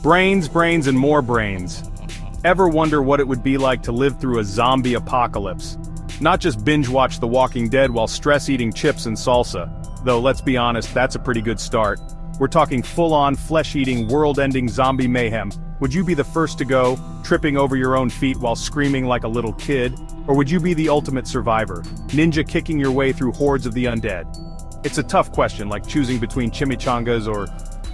Brains, brains, and more brains. Ever wonder what it would be like to live through a zombie apocalypse? Not just binge-watch The Walking Dead while stress-eating chips and salsa. Though, let's be honest, that's a pretty good start. We're talking full-on, flesh-eating, world-ending zombie mayhem. Would you be the first to go, tripping over your own feet while screaming like a little kid? Or would you be the ultimate survivor, ninja kicking your way through hordes of the undead? It's a tough question, like choosing between chimichangas or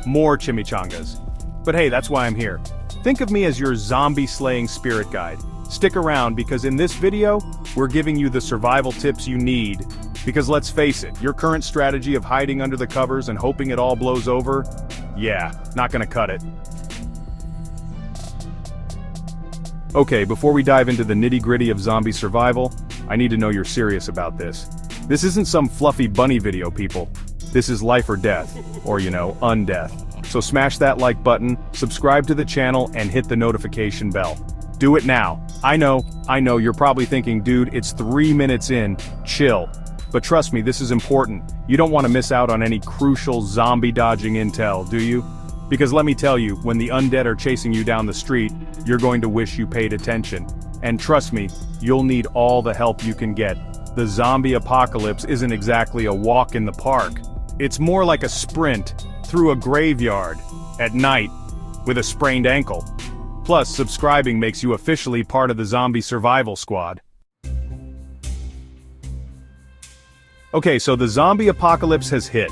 more chimichangas. But hey, that's why I'm here. Think of me as your zombie-slaying spirit guide. Stick around because in this video, we're giving you the survival tips you need. Because let's face it, your current strategy of hiding under the covers and hoping it all blows over, yeah, not gonna cut it. Okay, before we dive into the nitty-gritty of zombie survival, I need to know you're serious about this. This isn't some fluffy bunny video, people. This is life or death, or undeath. So smash that like button, subscribe to the channel, and hit the notification bell. Do it now. I know, you're probably thinking, dude, it's 3 minutes in, chill. But trust me, this is important. You don't want to miss out on any crucial zombie-dodging intel, do you? Because let me tell you, when the undead are chasing you down the street, you're going to wish you paid attention. And trust me, you'll need all the help you can get. The zombie apocalypse isn't exactly a walk in the park. It's more like a sprint through a graveyard at night with a sprained ankle. Plus, subscribing makes you officially part of the zombie survival squad. Okay, so the zombie apocalypse has hit.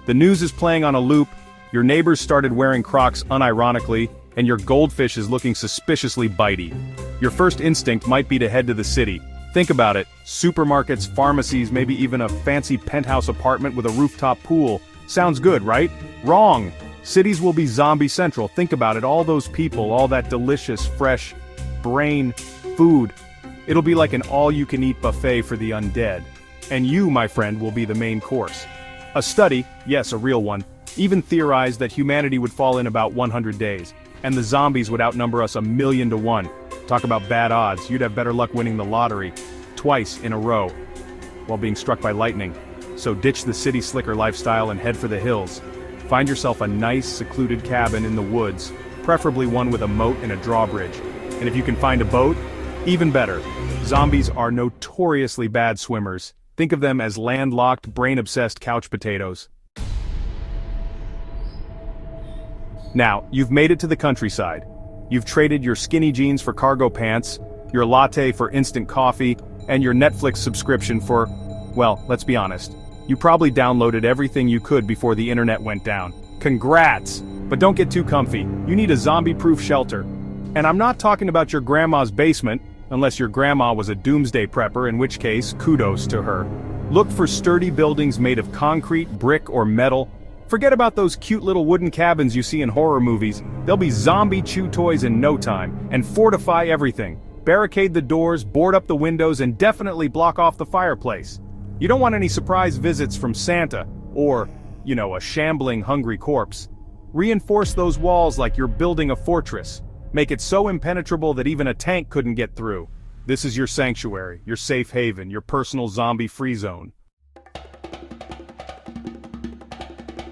The news is playing on a loop, your neighbors started wearing Crocs unironically, and your goldfish is looking suspiciously bitey. Your first instinct might be to head to the city. Think about it, supermarkets, pharmacies, maybe even a fancy penthouse apartment with a rooftop pool. Sounds good, right? Wrong! Cities will be zombie central. Think about it, all those people, all that delicious, fresh, brain, food. It'll be like an all-you-can-eat buffet for the undead. And you, my friend, will be the main course. A study, yes, a real one, even theorized that humanity would fall in about 100 days, and the zombies would outnumber us 1,000,000 to 1. Talk about bad odds, you'd have better luck winning the lottery, twice in a row, while being struck by lightning. So ditch the city slicker lifestyle and head for the hills. Find yourself a nice, secluded cabin in the woods, preferably one with a moat and a drawbridge. And if you can find a boat, even better. Zombies are notoriously bad swimmers. Think of them as landlocked, brain-obsessed couch potatoes. Now, you've made it to the countryside. You've traded your skinny jeans for cargo pants, your latte for instant coffee, and your Netflix subscription for, well, let's be honest. You probably downloaded everything you could before the internet went down. Congrats! But don't get too comfy. You need a zombie-proof shelter. And I'm not talking about your grandma's basement, unless your grandma was a doomsday prepper, in which case, kudos to her. Look for sturdy buildings made of concrete, brick, or metal. Forget about those cute little wooden cabins you see in horror movies. They'll be zombie chew toys in no time, and fortify everything. Barricade the doors, board up the windows, and definitely block off the fireplace. You don't want any surprise visits from Santa, or, a shambling, hungry corpse. Reinforce those walls like you're building a fortress. Make it so impenetrable that even a tank couldn't get through. This is your sanctuary, your safe haven, your personal zombie-free zone.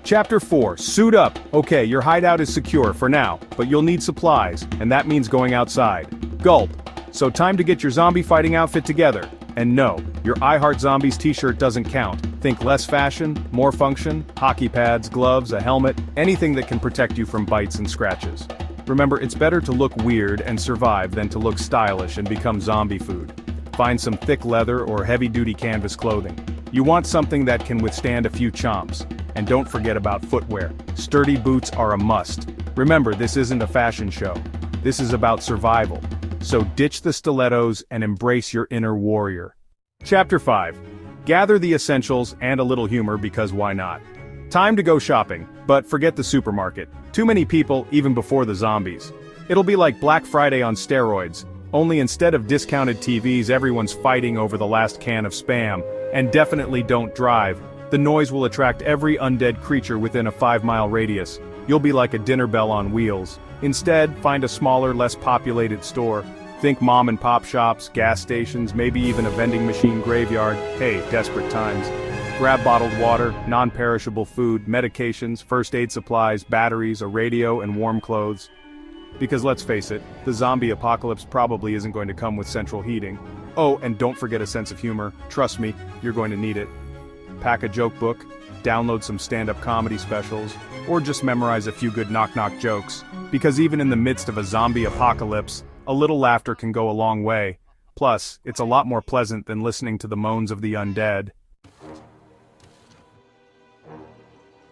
Chapter 4, Suit Up. Okay, your hideout is secure for now, but you'll need supplies, and that means going outside. Gulp. So time to get your zombie fighting outfit together. And no, your I Heart Zombies t-shirt doesn't count. Think less fashion, more function, hockey pads, gloves, a helmet, anything that can protect you from bites and scratches. Remember, it's better to look weird and survive than to look stylish and become zombie food. Find some thick leather or heavy-duty canvas clothing. You want something that can withstand a few chomps. And don't forget about footwear. Sturdy boots are a must. Remember, this isn't a fashion show. This is about survival. So ditch the stilettos and embrace your inner warrior. Chapter 5. Gather the essentials and a little humor because why not? Time to go shopping, but forget the supermarket. Too many people, even before the zombies. It'll be like Black Friday on steroids, only instead of discounted TVs everyone's fighting over the last can of Spam, and definitely don't drive. The noise will attract every undead creature within a 5-mile radius. You'll be like a dinner bell on wheels. Instead, find a smaller, less populated store. Think mom and pop shops, gas stations, maybe even a vending machine graveyard. Hey, desperate times. Grab bottled water, non-perishable food, medications, first aid supplies, batteries, a radio, and warm clothes. Because let's face it, the zombie apocalypse probably isn't going to come with central heating. Oh, and don't forget a sense of humor. Trust me, you're going to need it. Pack a joke book, download some stand-up comedy specials, or just memorize a few good knock-knock jokes. Because even in the midst of a zombie apocalypse, a little laughter can go a long way. Plus, it's a lot more pleasant than listening to the moans of the undead.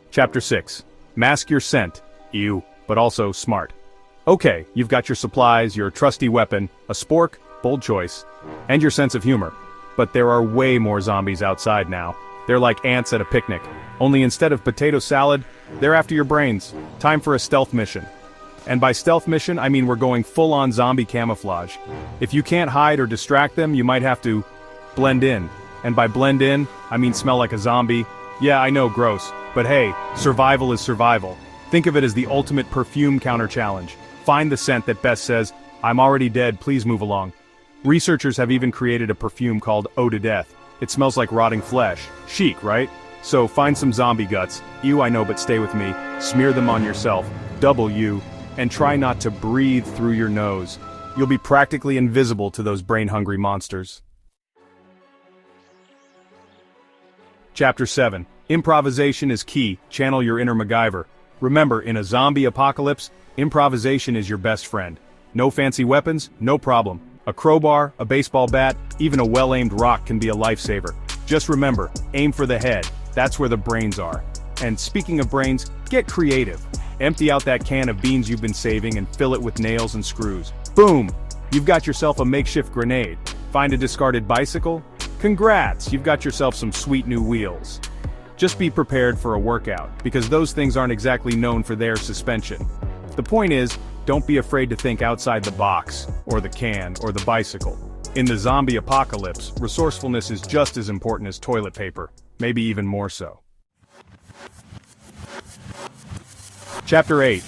Chapter 6. Mask your scent. Ew, but also smart. Okay, you've got your supplies, your trusty weapon, a spork, bold choice, and your sense of humor. But there are way more zombies outside now. They're like ants at a picnic. Only instead of potato salad, they're after your brains. Time for a stealth mission. And by stealth mission, I mean we're going full-on zombie camouflage. If you can't hide or distract them, you might have to blend in. And by blend in, I mean smell like a zombie. Yeah, I know, gross. But hey, survival is survival. Think of it as the ultimate perfume counter-challenge. Find the scent that best says, "I'm already dead, please move along." Researchers have even created a perfume called Eau de Death. It smells like rotting flesh. Chic, right? So find some zombie guts. Ew, I know, but stay with me. Smear them on yourself. Double U. And try not to breathe through your nose. You'll be practically invisible to those brain-hungry monsters. Chapter 7. Improvisation is key. Channel your inner MacGyver. Remember, in a zombie apocalypse, improvisation is your best friend. No fancy weapons? No problem. A crowbar, a baseball bat, even a well-aimed rock can be a lifesaver. Just remember, aim for the head. That's where the brains are. And speaking of brains, get creative. Empty out that can of beans you've been saving and fill it with nails and screws. Boom! You've got yourself a makeshift grenade. Find a discarded bicycle? Congrats! You've got yourself some sweet new wheels. Just be prepared for a workout, because those things aren't exactly known for their suspension. The point is, don't be afraid to think outside the box, or the can, or the bicycle. In the zombie apocalypse, resourcefulness is just as important as toilet paper, maybe even more so. Chapter 8.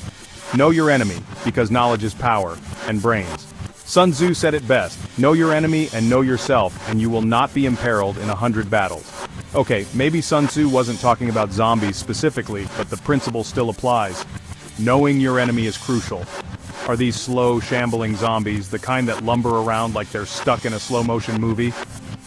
Know your enemy, because knowledge is power, and brains. Sun Tzu said it best, know your enemy and know yourself, and you will not be imperiled in 100 battles. Okay, maybe Sun Tzu wasn't talking about zombies specifically, but the principle still applies. Knowing your enemy is crucial. Are these slow, shambling zombies the kind that lumber around like they're stuck in a slow-motion movie?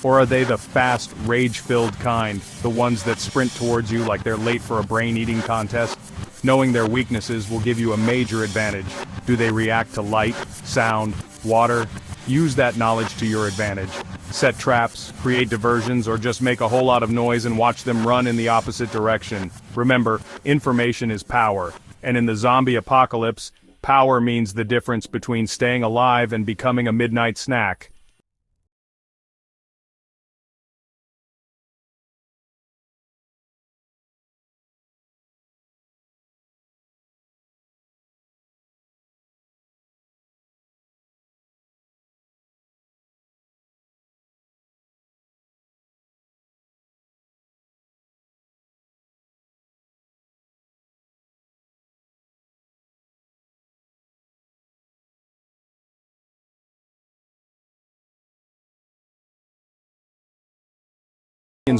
Or are they the fast, rage-filled kind, the ones that sprint towards you like they're late for a brain-eating contest? Knowing their weaknesses will give you a major advantage. Do they react to light, sound, water? Use that knowledge to your advantage. Set traps, create diversions, or just make a whole lot of noise and watch them run in the opposite direction. Remember, information is power. And in the zombie apocalypse, power means the difference between staying alive and becoming a midnight snack.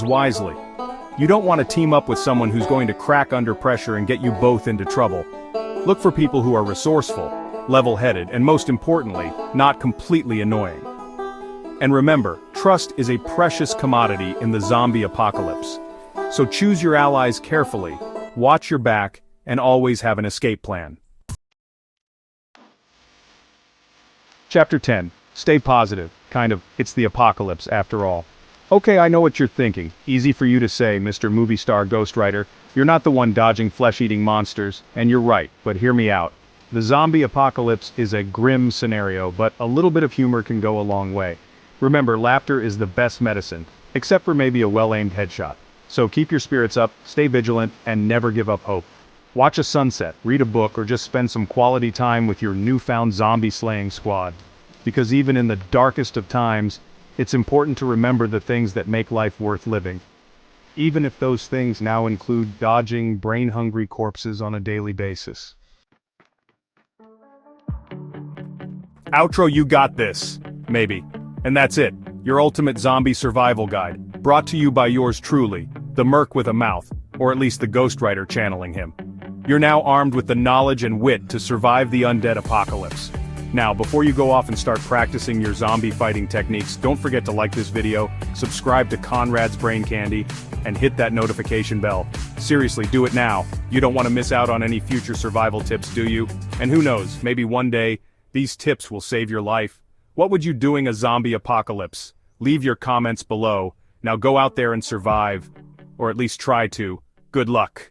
Wisely. You don't want to team up with someone who's going to crack under pressure and get you both into trouble. Look for people who are resourceful, level-headed, and most importantly, not completely annoying. And remember, trust is a precious commodity in the zombie apocalypse. So choose your allies carefully, watch your back, and always have an escape plan. Chapter 10. Stay positive. It's the apocalypse after all. Okay, I know what you're thinking. Easy for you to say, Mr. Movie Star Ghostwriter. You're not the one dodging flesh-eating monsters, and you're right, but hear me out. The zombie apocalypse is a grim scenario, but a little bit of humor can go a long way. Remember, laughter is the best medicine, except for maybe a well-aimed headshot. So keep your spirits up, stay vigilant, and never give up hope. Watch a sunset, read a book, or just spend some quality time with your newfound zombie-slaying squad. Because even in the darkest of times, it's important to remember the things that make life worth living. Even if those things now include dodging brain-hungry corpses on a daily basis. Outro, you got this. Maybe. And that's it. Your ultimate zombie survival guide. Brought to you by yours truly, the Merc with a mouth, or at least the ghostwriter channeling him. You're now armed with the knowledge and wit to survive the undead apocalypse. Now, before you go off and start practicing your zombie fighting techniques, don't forget to like this video, subscribe to Conrad's Brain Candy, and hit that notification bell. Seriously, do it now. You don't want to miss out on any future survival tips, do you? And who knows, maybe one day, these tips will save your life. What would you do in a zombie apocalypse? Leave your comments below. Now go out there and survive. Or at least try to. Good luck.